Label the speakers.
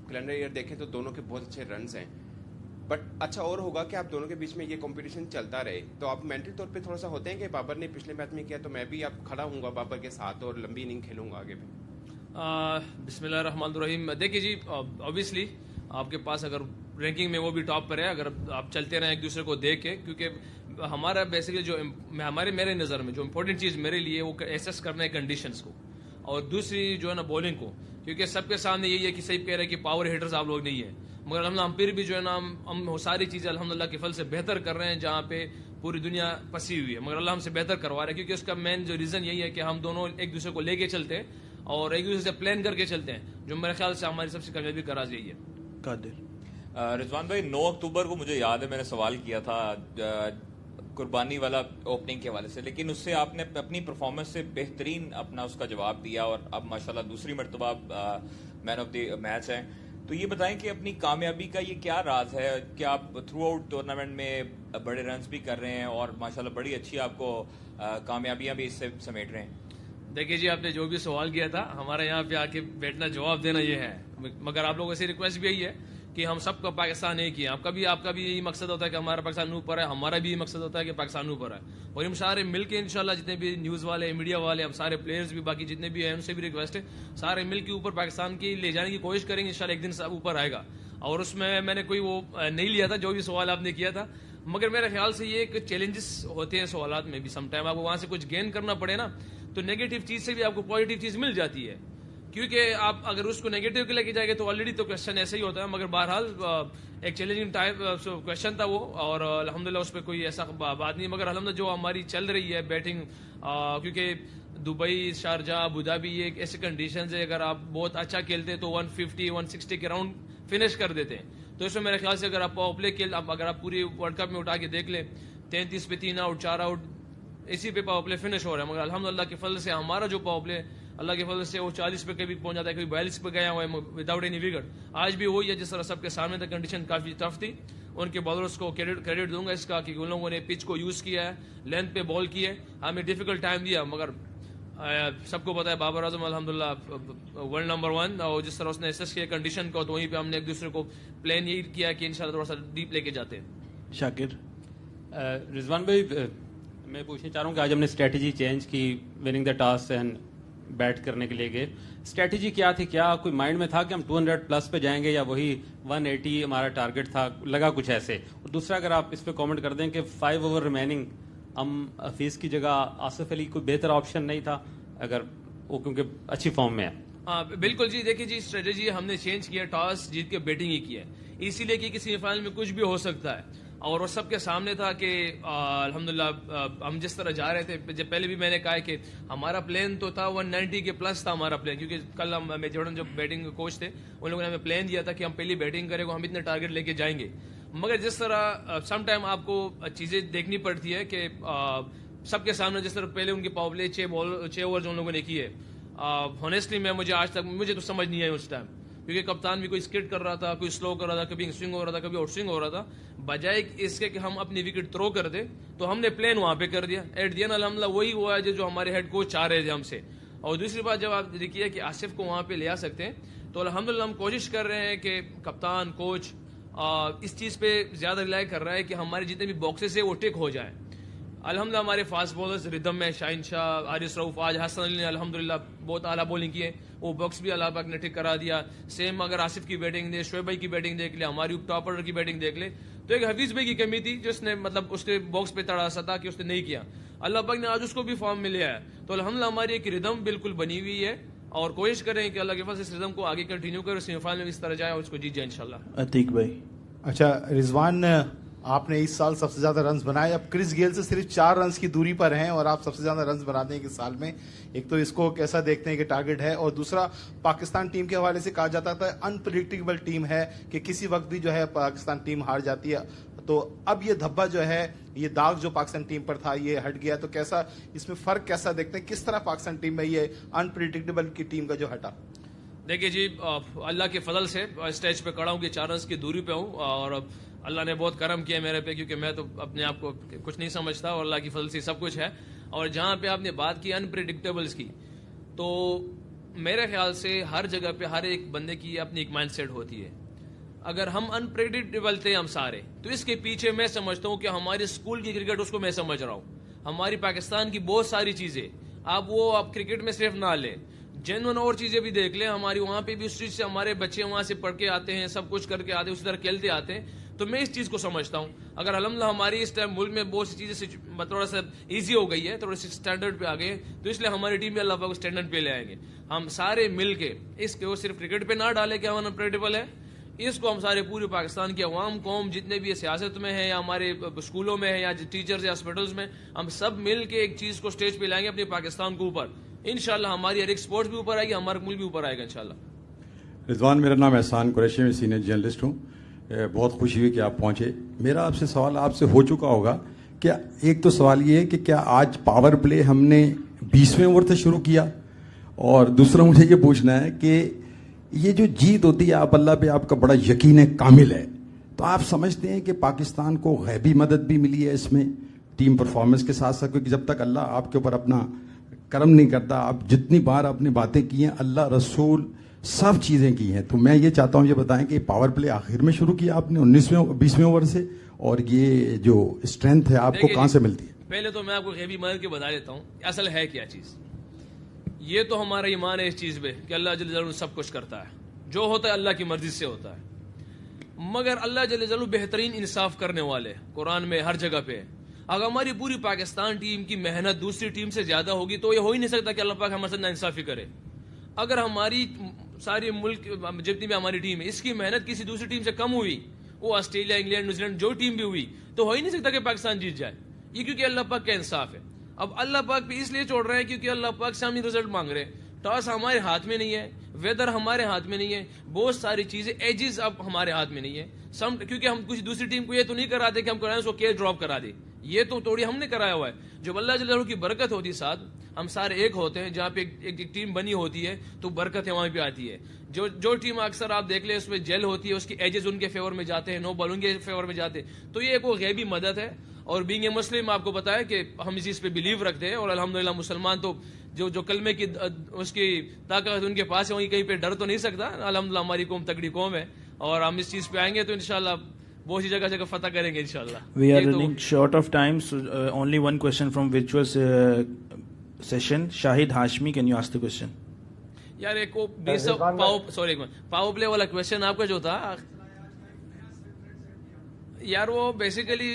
Speaker 1: Calendar year देखें तो दोनों के बहुत अच्छे रन्स हैं, बट अच्छा और होगा कि आप दोनों के बीच में ये कंपटीशन चलता रहे, तो आप मेंटल तौर पे थोड़ा सा होते हैं कि बाबर ने पिछले मैच में किया तो मैं भी अब खड़ा हूँगा बाबर के साथ और लंबी इनिंग खेलूंगा आगे भी।
Speaker 2: बिस्मिल्लाहिर्रहमानिर्रहीम। देखिए जी, ऑब्वियसली आपके पास अगर रैंकिंग में वो भी टॉप पर है, अगर आप चलते रहें एक दूसरे को देख के, क्योंकि हमारा बेसिकली जो मेरे नज़र में जो इम्पोर्टेंट चीज़ मेरे लिए वो एसेस करना है कंडीशंस को, और दूसरी जो है ना बॉलिंग को, क्योंकि सबके सामने यही है कि सही कह रहे हैं कि पावर हिटर्स आप लोग नहीं है, मगर हम फिर भी जो है ना हम सारी चीज़ें अल्हम्दुलिल्लाह के फल से बेहतर कर रहे हैं, जहाँ पे पूरी दुनिया फंसी हुई है, मगर अल्लाह हमसे बेहतर करवा रहा है, क्योंकि उसका मेन जो रीज़न यही है कि हम दोनों एक दूसरे को लेके चलते हैं और एक दूसरे से प्लान करके चलते हैं, जो मेरे ख्याल से हमारी सबसे कामयाबी का राज यही है।
Speaker 3: रिजवान भाई, 9 अक्टूबर को मुझे याद है मैंने सवाल किया था कुर्बानी वाला ओपनिंग के हवाले से, लेकिन उससे आपने अपनी परफॉर्मेंस से बेहतरीन अपना उसका जवाब दिया और अब माशाल्लाह दूसरी मरतबा मैन ऑफ द मैच हैं। तो ये बताएं कि अपनी कामयाबी का ये क्या राज है, क्या आप थ्रू आउट टूर्नामेंट में बड़े रन्स भी कर रहे हैं और माशाल्लाह बड़ी अच्छी आपको कामयाबियां भी इससे समेट रहे हैं?
Speaker 2: देखिए जी, आपने जो भी सवाल किया था हमारे यहाँ पे आके बैठना जवाब देना ये है, मगर आप लोगों से रिक्वेस्ट भी यही है कि हम सबका पाकिस्तान एक ही है। आपका भी यही मकसद होता है कि हमारा पाकिस्तान ऊपर है, हमारा भी यही मकसद होता है कि पाकिस्तान ऊपर है, और हम सारे मिलके इंशाल्लाह जितने भी न्यूज़ वाले, मीडिया वाले, हम सारे प्लेयर्स भी बाकी जितने भी हैं उनसे भी रिक्वेस्ट है, सारे मिल के ऊपर पाकिस्तान की ले जाने की कोशिश करेंगे, इंशाल्लाह एक दिन सब ऊपर आएगा। और उसमें मैंने कोई वो नहीं लिया था जो भी सवाल आपने किया था, मगर मेरे ख्याल से ये एक चैलेंजेस होते हैं सवालात में भी, समटाइम आपको वहाँ से कुछ गेन करना पड़े ना, तो नेगेटिव चीज़ से भी आपको पॉजिटिव चीज़ मिल जाती है, क्योंकि आप अगर उसको नेगेटिव के लेके जाएंगे तो ऑलरेडी तो क्वेश्चन ऐसे ही होता है, मगर बहरहाल एक चैलेंजिंग टाइप क्वेश्चन था वो, और अल्हम्दुलिल्लाह उस पर कोई ऐसा बात नहीं, मगर अल्हम्दुलिल्लाह जो हमारी चल रही है बैटिंग, क्योंकि दुबई, शारजा, अबू धाबी ये एक ऐसे कंडीशन है, अगर आप बहुत अच्छा खेलते हैं तो 150, 160 के राउंड फिनिश कर देते हैं, तो इसमें मेरे ख्याल से अगर आप पावर प्ले अगर आप पूरी वर्ल्ड कप में उठा के देख लें, 33 पे 3 आउट, 4 आउट, इसी पे पावर प्ले फिनिश हो रहा है, मगर अल्हम्दुलिल्लाह के फल से हमारा जो पावर प्ले अल्लाह के फजल से वो 40 पे कभी पहुंच जाता है, कभी 42 पे गया हुआ है विदाउट एनी विकेट। आज भी वही है, जिस तरह सबके सामने तक कंडीशन काफी टफ थी, उनके बॉलर्स को क्रेडिट दूंगा इसका कि उन लोगों ने पिच को यूज किया है, लेंथ पे बॉल की है, हमें डिफिकल्ट टाइम दिया, मगर सबको पता है बाबर आजम अल्हम्दुलिल्लाह वर्ल्ड नंबर 1, और जिस तरह उसने एसेस किया कंडीशन को, तो वहीं पे हमने एक दूसरे को प्लान यही किया कि इंशाल्लाह थोड़ा सा डीप लेके जाते हैं।
Speaker 4: शाकिर,
Speaker 5: रिजवान भाई, मैं पूछना चाह रहा हूँ कि आज हमने स्ट्रेटजी चेंज की, winning the toss and bat करने के लिए गए, स्ट्रेटजी क्या थी? क्या कोई माइंड में था कि हम 200 प्लस पे जाएंगे या वही 180 हमारा टारगेट था, लगा कुछ ऐसे? और दूसरा, अगर आप इस पे कमेंट कर दें कि 5 ओवर रिमेनिंग, हम हफीज की जगह आसिफ अली कोई बेहतर ऑप्शन नहीं था अगर वो, क्योंकि अच्छी फॉर्म में है?
Speaker 2: हाँ बिल्कुल जी, देखिए जी, स्ट्रेटजी हमने चेंज किया, टॉस जीत के बैटिंग ही की है, इसीलिए कि सेमीफाइनल में कुछ भी हो सकता है, और वो सबके सामने था कि अल्हम्दुलिल्लाह हम जिस तरह जा रहे थे, जब पहले भी मैंने कहा कि हमारा प्लान तो था 190 के प्लस था हमारा प्लान, क्योंकि कल हम जॉर्डन जो बैटिंग कोच थे उन लोगों ने हमें प्लान दिया था कि हम पहली बैटिंग करेंगे, हम इतने टारगेट लेके जाएंगे, मगर जिस तरह सम टाइम आपको चीज़ें देखनी पड़ती है कि सबके सामने जिस तरह पहले उनकी पावर प्ले 6 ओवर जो उन लोगों ने किए, ऑनेस्टली मुझे आज तक मुझे तो समझ नहीं आई उस टाइम, क्योंकि कप्तान भी कोई स्किट कर रहा था, कोई स्लो कर रहा था, कभी स्विंग हो रहा था, कभी आउट स्विंग हो रहा था, बजाय इसके कि हम अपनी विकेट थ्रो कर दे, तो हमने प्लान वहां पे कर दिया। एट दी एंड अल्हम्दुलिल्लाह वही हुआ है जो हमारे हेड कोच चाह रहे थे हमसे। और दूसरी बात, जब आप देखिए कि आसिफ को वहां पे ले आ सकते हैं, तो अल्हम्दुलिल्लाह हम कोशिश कर रहे हैं कि कप्तान कोच इस चीज पे ज्यादा रिलाई कर रहा है कि हमारे जितने भी बॉक्सेस है वो टिक हो जाए। अल्हम्दुलिल्लाह हमारे फास्ट बॉलर्स रिदम में शाहिन शाह, हारिस रऊफ, आज हसन अली ने अल्हम्दुलिल्लाह बहुत आला बॉलिंग की है, वो बॉक्स भी अल्लाह पाक ने ठीक करा दिया। सेम अगर आसिफ की बैटिंग दे, शोएब भाई की बैटिंग देख ले, हमारी टॉप ऑर्डर की बैटिंग देख ले, तो एक हफीज भाई की कमी थी जिसने मतलब उसके बॉक्स पे तड़ासा था कि उसने नहीं किया, अल्लाह पाक ने आज उसको भी फॉर्म में लिया है। तो अल्हम्दुलिल्लाह हमारी एक रिदम बिल्कुल बनी हुई है, और कोशिश करें कि अल्लाह के पास इस रिदम को आगे कंटिन्यू करें, सेमीफाइनल में इस तरह जाए और उसको जीत जाए इंशाल्लाह।
Speaker 4: अतीक भाई।
Speaker 6: अच्छा रिजवान, आपने इस साल सबसे ज्यादा रन्स बनाए, अब क्रिस गेल से सिर्फ 4 रन्स की दूरी पर हैं और आप सबसे ज्यादा रन्स बनाते हैं इस साल में। एक तो इसको कैसा देखते हैं कि टारगेट है, और दूसरा पाकिस्तान टीम के हवाले से कहा जाता था अनप्रिडिक्टेबल टीम है कि किसी वक्त भी जो है पाकिस्तान टीम हार जाती है, तो अब ये धब्बा जो है, ये दाग जो पाकिस्तान टीम पर था ये हट गया, तो कैसा इसमें फर्क कैसा देखते हैं, किस तरह पाकिस्तान टीम में ये अनप्रिडिक्टेबल की टीम का जो हटा?
Speaker 2: देखिए जी, अल्लाह के फजल से स्टेज पे खड़ा हूँ कि 4 रन्स की दूरी पे हूँ, और अल्लाह ने बहुत करम किया मेरे पे, क्योंकि मैं तो अपने आप को कुछ नहीं समझता और अल्लाह की फजल से सब कुछ है। और जहाँ पे आपने बात की अनप्रिडिक्टेबल्स की, तो میرے خیال سے ہر جگہ پہ ہر ایک بندے کی اپنی ایک مائنڈ سیٹ ہوتی ہے. اگر ہم انپریڈکٹیبل تھے ہم سارے, تو اس کے پیچھے میں سمجھتا ہوں کہ ہماری اسکول کی کرکٹ اس کو میں سمجھ رہا ہوں. ہماری پاکستان کی بہت ساری چیزیں آپ کرکٹ میں صرف نہ لیں, جنون اور چیزیں بھی دیکھ لیں. ہماری وہاں پہ بھی اس چیز سے ہمارے بچے وہاں سے پڑھ کے آتے ہیں, سب کچھ کر کے آتے ہیں, اسی طرح کھیلتے آتے ہیں. تو میں اس چیز کو سمجھتا ہوں. اگر الحمدللہ ہماری اس ٹائم ملک میں بہت سی چیزیں تھوڑا سا ایزی ہو گئی ہے, تھوڑا سا اسٹینڈرڈ پہ آ گئے, تو اس لیے ہماری ٹیم میں اللہ پاک اسٹینڈرڈ پہ لے آئیں گے. ہم سارے مل کے اس کے وہ صرف کرکٹ پہ نہ ڈالیں کہ ہم انپریڈکٹیبل ہے, اس کو ہم سارے پورے پاکستان کے عوام قوم جتنے بھی سیاست میں ہیں یا ہمارے اسکولوں میں ہیں یا ٹیچرز یا ہاسپٹلز میں, ہم سب مل کے ایک چیز کو اسٹیج پہ لائیں گے اپنے پاکستان کو اوپر. انشاءاللہ ہماری ہر ایک سپورٹس بھی اوپر آئے گی, ہمارا ملک بھی اوپر آئے گا انشاءاللہ.
Speaker 4: رضوان, میرا نام احسان قریشی, میں سینئر جرنلسٹ ہوں. بہت خوشی ہوئی کہ آپ پہنچے. میرا آپ سے سوال آپ سے ہو چکا ہوگا کہ ایک تو سوال یہ ہے کہ کیا آج پاور پلے ہم نے 20ویں اوور سے شروع کیا, اور دوسرا مجھے یہ پوچھنا ہے کہ یہ جو جیت ہوتی ہے, آپ اللہ پہ آپ کا بڑا یقین کامل ہے, تو آپ سمجھتے ہیں کہ پاکستان کو غیبی مدد بھی ملی ہے اس میں ٹیم پرفارمنس کے ساتھ ساتھ؟ کیونکہ جب تک اللہ آپ کے اوپر اپنا کرم نہیں کرتا, آپ جتنی بار آپ نے باتیں کی ہیں, اللہ رسول سب چیزیں کی ہیں, تو میں یہ چاہتا ہوں یہ بتائیں کہ پاور پلے آخر میں شروع کیا آپ نے 20ویں اوور سے, اور یہ جو اسٹرینتھ ہے آپ کو کہاں سے ملتی ہے؟
Speaker 2: پہلے تو میں آپ کو غیبی مدد کے بتا دیتا ہوں اصل ہے کیا چیز. یہ تو ہمارا ایمان ہے اس چیز پہ کہ اللہ جل جلالہ سب کچھ کرتا ہے, جو ہوتا ہے اللہ کی مرضی سے ہوتا ہے. مگر اللہ جل جلالہ بہترین انصاف کرنے والے قرآن میں ہر جگہ پہ. اگر ہماری پوری پاکستان ٹیم کی محنت دوسری ٹیم سے زیادہ ہوگی تو یہ ہو ہی نہیں سکتا کہ اللہ پاک ہمارے ساتھ ناانصافی کرے. اگر ہماری ساری ملک جتنی بھی ہماری ٹیم ہے اس کی محنت کسی دوسری ٹیم سے کم ہوئی, وہ آسٹریلیا, انگلینڈ, نیوزی لینڈ جو ٹیم بھی ہوئی, تو ہو ہی نہیں سکتا کہ پاکستان جیت جائے. یہ کیونکہ اللہ پاک کا انصاف ہے. اب اللہ پاک بھی اس لیے چھوڑ رہے ہیں کیونکہ اللہ پاک سے ہم رزلٹ مانگ رہے ہیں. ٹاس ہمارے ہاتھ میں نہیں ہے, ویدر ہمارے ہاتھ میں نہیں ہے, بہت ساری چیزیں ایجز اب ہمارے ہاتھ میں نہیں ہے. کیونکہ ہم کسی دوسری ٹیم کو یہ تو نہیں کراتے کہ ہم کرائیں اس کو کیچ ڈراپ کرا دیں, یہ تو توڑی ہم نے کرایا ہوا ہے. جب اللہ جل جلالہ کی برکت ہوتی ہے ساتھ, ہم سارے ایک ہوتے ہیں, جہاں پہ ایک ٹیم بنی ہوتی ہے تو برکت وہاں پہ آتی ہے. جو ٹیم اکثر آپ دیکھ لیں اس میں جیل ہوتی ہے, اس کی ایجز ان کے فیور میں جاتے ہیں, نو بال ان کے فیور میں جاتے ہیں, تو یہ ایک وہ غیبی مدد ہے. اور بینگ اے مسلم آپ کو پتا ہے کہ ہم اس چیز پہ بلیو رکھتے ہیں, اور الحمدللہ مسلمان تو جو کلمے کی اس کی طاقت ان کے پاس ہے, وہیں کہیں پہ ڈر تو نہیں سکتا. الحمدللہ ہماری قوم تگڑی قوم ہے, اور ہم اس چیز پہ آئیں گے تو انشاءاللہ بہت سی جگہ فتح کریں گے انشاءاللہ.
Speaker 7: We are running short of time, so only one question from virtual session. Shahid Hashmi, can you ask the question?
Speaker 2: یار ایک پاور پلے والا کویشچن آپ کا جو تھا یار, وہ بیسیکلی